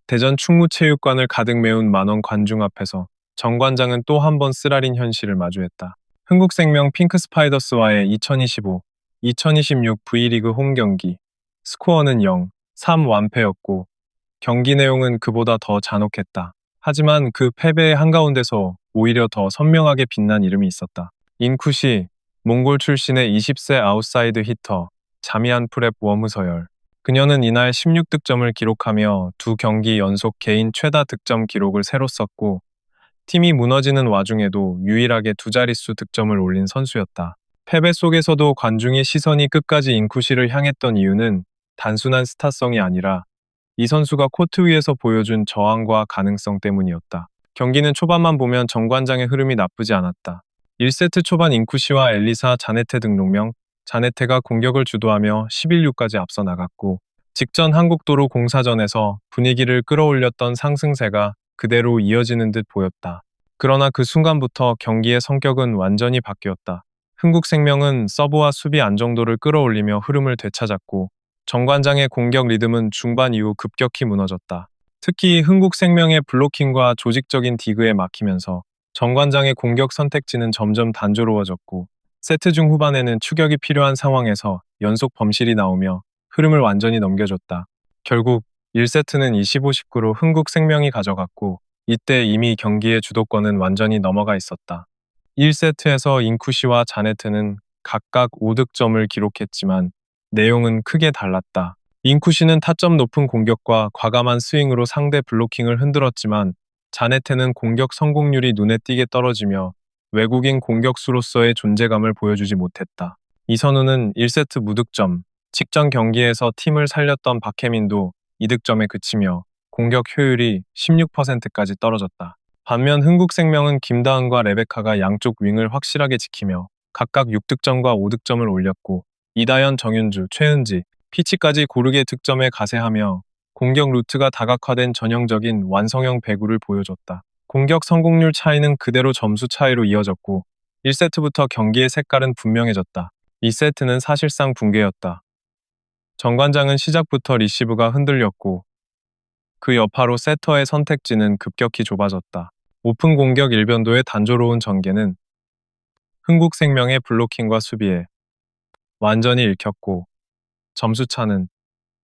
대전 충무체육관을 가득 메운 만원 관중 앞에서 정관장은 또 한 번 쓰라린 현실을 마주했다. 흥국생명 핑크스파이더스와의 2025-2026 V리그 홈 경기. 스코어는 0-3 완패였고 경기 내용은 그보다 더 잔혹했다. 하지만 그 패배의 한가운데서 오히려 더 선명하게 빛난 이름이 있었다. 인쿠시, 몽골 출신의 20세 아웃사이드 히터, 자미안 프랩 워무서열. 그녀는 이날 16득점을 기록하며 두 경기 연속 개인 최다 득점 기록을 새로 썼고 팀이 무너지는 와중에도 유일하게 두 자릿수 득점을 올린 선수였다. 패배 속에서도 관중의 시선이 끝까지 인쿠시를 향했던 이유는 단순한 스타성이 아니라 이 선수가 코트 위에서 보여준 저항과 가능성 때문이었다. 경기는 초반만 보면 정관장의 흐름이 나쁘지 않았다. 1세트 초반 인쿠시와 엘리사 자네테 등록명, 자네테가 공격을 주도하며 11-6까지 앞서 나갔고 직전 한국도로 공사전에서 분위기를 끌어올렸던 상승세가 그대로 이어지는 듯 보였다. 그러나 그 순간부터 경기의 성격은 완전히 바뀌었다. 흥국생명은 서브와 수비 안정도를 끌어올리며 흐름을 되찾았고 정관장의 공격 리듬은 중반 이후 급격히 무너졌다. 특히 흥국생명의 블로킹과 조직적인 디그에 막히면서 정관장의 공격 선택지는 점점 단조로워졌고 세트 중 후반에는 추격이 필요한 상황에서 연속 범실이 나오며 흐름을 완전히 넘겨줬다. 결국 1세트는 25-19로 흥국생명이 가져갔고 이때 이미 경기의 주도권은 완전히 넘어가 있었다. 1세트에서 인쿠시와 자네트는 각각 5득점을 기록했지만 내용은 크게 달랐다. 인쿠시는 타점 높은 공격과 과감한 스윙으로 상대 블로킹을 흔들었지만 자네테는 공격 성공률이 눈에 띄게 떨어지며 외국인 공격수로서의 존재감을 보여주지 못했다. 이선우는 1세트 무득점, 직전 경기에서 팀을 살렸던 박혜민도 2득점에 그치며 공격 효율이 16%까지 떨어졌다. 반면 흥국생명은 김다은과 레베카가 양쪽 윙을 확실하게 지키며 각각 6득점과 5득점을 올렸고 이다현, 정윤주, 최은지, 피치까지 고르게 득점에 가세하며 공격 루트가 다각화된 전형적인 완성형 배구를 보여줬다. 공격 성공률 차이는 그대로 점수 차이로 이어졌고 1세트부터 경기의 색깔은 분명해졌다. 2세트는 사실상 붕괴였다. 정관장은 시작부터 리시브가 흔들렸고 그 여파로 세터의 선택지는 급격히 좁아졌다. 오픈 공격 일변도의 단조로운 전개는 흥국생명의 블로킹과 수비에 완전히 읽혔고 점수차는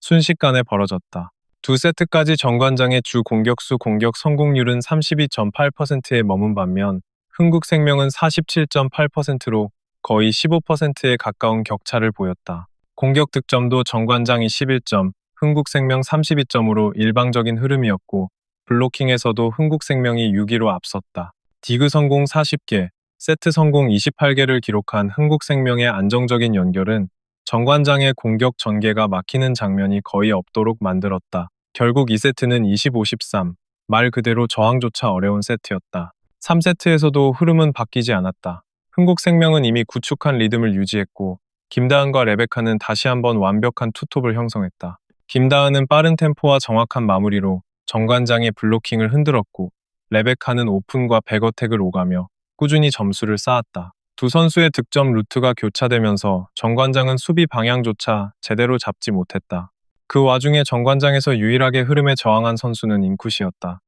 순식간에 벌어졌다. 두 세트까지 정관장의 주 공격수 공격 성공률은 32.8%에 머문 반면 흥국생명은 47.8%로 거의 15%에 가까운 격차를 보였다. 공격 득점도 정관장 21점, 흥국생명 32점으로 일방적인 흐름이었고 블로킹에서도 흥국생명이 6위로 앞섰다. 디그 성공 40개, 세트 성공 28개를 기록한 흥국생명의 안정적인 연결은 정관장의 공격 전개가 막히는 장면이 거의 없도록 만들었다. 결국 2세트는 25-13, 말 그대로 저항조차 어려운 세트였다. 3세트에서도 흐름은 바뀌지 않았다. 흥국생명은 이미 구축한 리듬을 유지했고 김다은과 레베카는 다시 한번 완벽한 투톱을 형성했다. 김다은은 빠른 템포와 정확한 마무리로 정관장의 블로킹을 흔들었고 레베카는 오픈과 백어택을 오가며 꾸준히 점수를 쌓았다. 두 선수의 득점 루트가 교차되면서 정관장은 수비 방향조차 제대로 잡지 못했다. 그 와중에 정관장에서 유일하게 흐름에 저항한 선수는 인쿠시였다.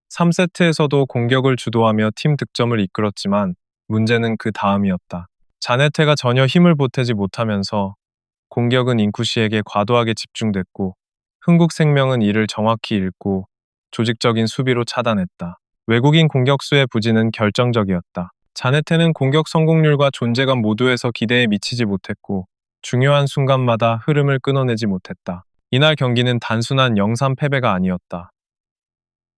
3세트에서도 공격을 주도하며 팀 득점을 이끌었지만 문제는 그 다음이었다. 자네테가 전혀 힘을 보태지 못하면서 공격은 인쿠시에게 과도하게 집중됐고 흥국생명은 이를 정확히 읽고 조직적인 수비로 차단했다. 외국인 공격수의 부진은 결정적이었다. 자네테는 공격 성공률과 존재감 모두에서 기대에 미치지 못했고 중요한 순간마다 흐름을 끊어내지 못했다. 이날 경기는 단순한 0-3 패배가 아니었다.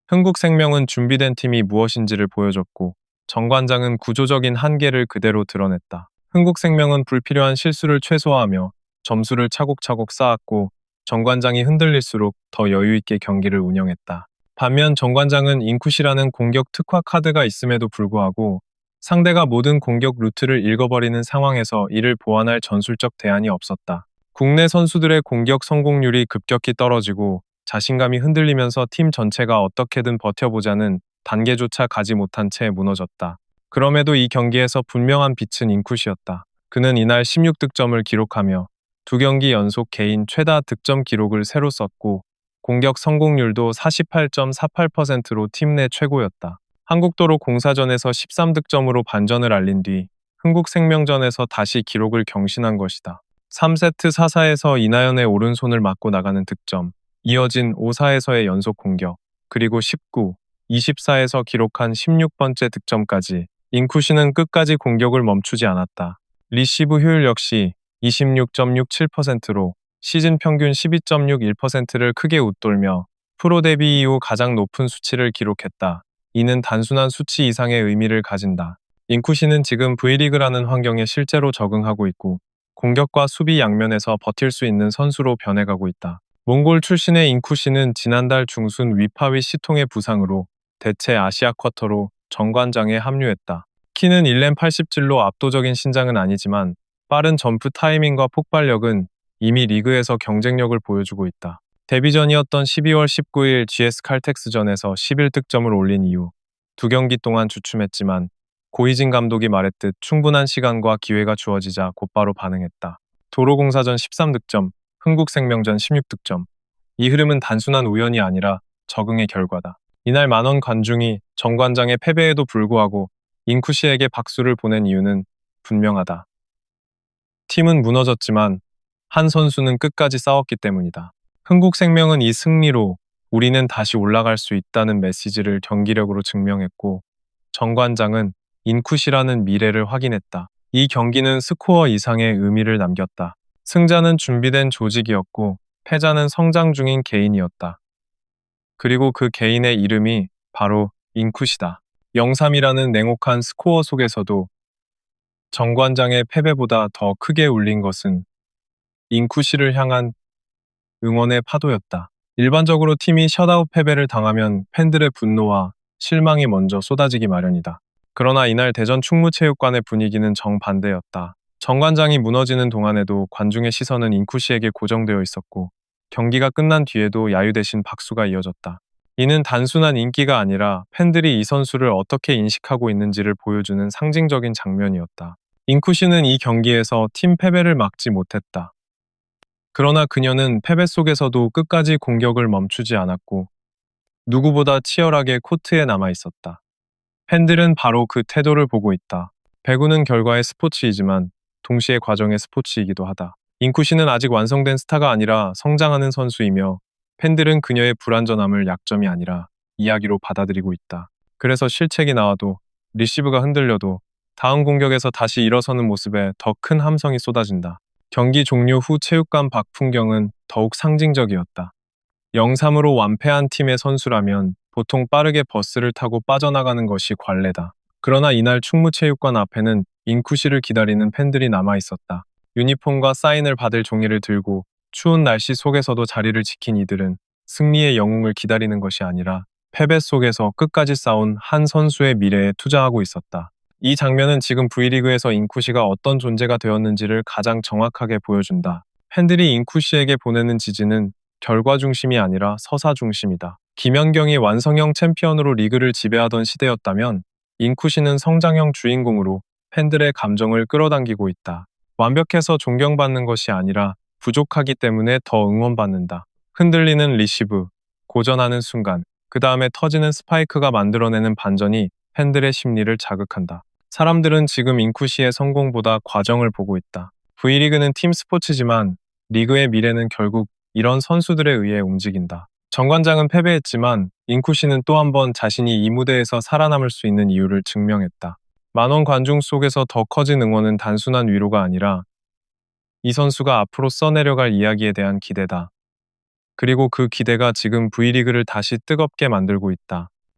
흥국생명은 준비된 팀이 무엇인지를 보여줬고 정관장은 구조적인 한계를 그대로 드러냈다. 흥국생명은 불필요한 실수를 최소화하며 점수를 차곡차곡 쌓았고 정관장이 흔들릴수록 더 여유있게 경기를 운영했다. 반면 정관장은 인쿠시라는 공격 특화 카드가 있음에도 불구하고 상대가 모든 공격 루트를 읽어버리는 상황에서 이를 보완할 전술적 대안이 없었다. 국내 선수들의 공격 성공률이 급격히 떨어지고 자신감이 흔들리면서 팀 전체가 어떻게든 버텨보자는 단계조차 가지 못한 채 무너졌다. 그럼에도 이 경기에서 분명한 빛은 인쿠시였다. 그는 이날 16득점을 기록하며 두 경기 연속 개인 최다 득점 기록을 새로 썼고 공격 성공률도 48.48%로 팀 내 최고였다. 한국도로공사전에서 13득점으로 반전을 알린 뒤 흥국생명전에서 다시 기록을 경신한 것이다. 3세트 4사에서 이나연의 오른손을 맞고 나가는 득점, 이어진 5사에서의 연속 공격, 그리고 19, 24에서 기록한 16번째 득점까지 인쿠시는 끝까지 공격을 멈추지 않았다. 리시브 효율 역시 26.67%로 시즌 평균 12.61%를 크게 웃돌며 프로 데뷔 이후 가장 높은 수치를 기록했다. 이는 단순한 수치 이상의 의미를 가진다. 인쿠시는 지금 V리그라는 환경에 실제로 적응하고 있고 공격과 수비 양면에서 버틸 수 있는 선수로 변해가고 있다. 몽골 출신의 인쿠시는 지난달 중순 위파위 시통의 부상으로 대체 아시아 쿼터로 정관장에 합류했다. 키는 1m 87로 압도적인 신장은 아니지만 빠른 점프 타이밍과 폭발력은 이미 리그에서 경쟁력을 보여주고 있다. 데뷔전이었던 12월 19일 GS 칼텍스전에서 11득점을 올린 이후 2경기 동안 주춤했지만 고이진 감독이 말했듯 충분한 시간과 기회가 주어지자 곧바로 반응했다. 도로공사전 13득점, 흥국생명전 16득점. 이 흐름은 단순한 우연이 아니라 적응의 결과다. 이날 만원 관중이 정관장의 패배에도 불구하고 인쿠시에게 박수를 보낸 이유는 분명하다. 팀은 무너졌지만 한 선수는 끝까지 싸웠기 때문이다. 흥국생명은 이 승리로 우리는 다시 올라갈 수 있다는 메시지를 경기력으로 증명했고 정관장은 인쿠시라는 미래를 확인했다. 이 경기는 스코어 이상의 의미를 남겼다. 승자는 준비된 조직이었고 패자는 성장 중인 개인이었다. 그리고 그 개인의 이름이 바로 인쿠시다. 0-3이라는 냉혹한 스코어 속에서도 정관장의 패배보다 더 크게 울린 것은 인쿠시를 향한 응원의 파도였다. 일반적으로 팀이 셧아웃 패배를 당하면 팬들의 분노와 실망이 먼저 쏟아지기 마련이다. 그러나 이날 대전 충무체육관의 분위기는 정반대였다. 정관장이 무너지는 동안에도 관중의 시선은 인쿠시에게 고정되어 있었고 경기가 끝난 뒤에도 야유 대신 박수가 이어졌다. 이는 단순한 인기가 아니라 팬들이 이 선수를 어떻게 인식하고 있는지를 보여주는 상징적인 장면이었다. 인쿠시는 이 경기에서 팀 패배를 막지 못했다. 그러나 그녀는 패배 속에서도 끝까지 공격을 멈추지 않았고 누구보다 치열하게 코트에 남아 있었다. 팬들은 바로 그 태도를 보고 있다. 배구는 결과의 스포츠이지만 동시에 과정의 스포츠이기도 하다. 인쿠시는 아직 완성된 스타가 아니라 성장하는 선수이며 팬들은 그녀의 불완전함을 약점이 아니라 이야기로 받아들이고 있다. 그래서 실책이 나와도 리시브가 흔들려도 다음 공격에서 다시 일어서는 모습에 더 큰 함성이 쏟아진다. 경기 종료 후 체육관 밖 풍경은 더욱 상징적이었다. 0-3으로 완패한 팀의 선수라면 보통 빠르게 버스를 타고 빠져나가는 것이 관례다. 그러나 이날 충무체육관 앞에는 인쿠시를 기다리는 팬들이 남아 있었다. 유니폼과 사인을 받을 종이를 들고 추운 날씨 속에서도 자리를 지킨 이들은 승리의 영웅을 기다리는 것이 아니라 패배 속에서 끝까지 싸운 한 선수의 미래에 투자하고 있었다. 이 장면은 지금 V리그에서 인쿠시가 어떤 존재가 되었는지를 가장 정확하게 보여준다. 팬들이 인쿠시에게 보내는 지지는 결과 중심이 아니라 서사 중심이다. 김연경이 완성형 챔피언으로 리그를 지배하던 시대였다면 인쿠시는 성장형 주인공으로 팬들의 감정을 끌어당기고 있다. 완벽해서 존경받는 것이 아니라 부족하기 때문에 더 응원받는다. 흔들리는 리시브, 고전하는 순간, 그 다음에 터지는 스파이크가 만들어내는 반전이 팬들의 심리를 자극한다. 사람들은 지금 인쿠시의 성공보다 과정을 보고 있다. V리그는 팀 스포츠지만 리그의 미래는 결국 이런 선수들에 의해 움직인다. 정관장은 패배했지만 인쿠시는 또 한 번 자신이 이 무대에서 살아남을 수 있는 이유를 증명했다. 만원 관중 속에서 더 커진 응원은 단순한 위로가 아니라 이 선수가 앞으로 써내려갈 이야기에 대한 기대다. 그리고 그 기대가 지금 V리그를 다시 뜨겁게 만들고 있다.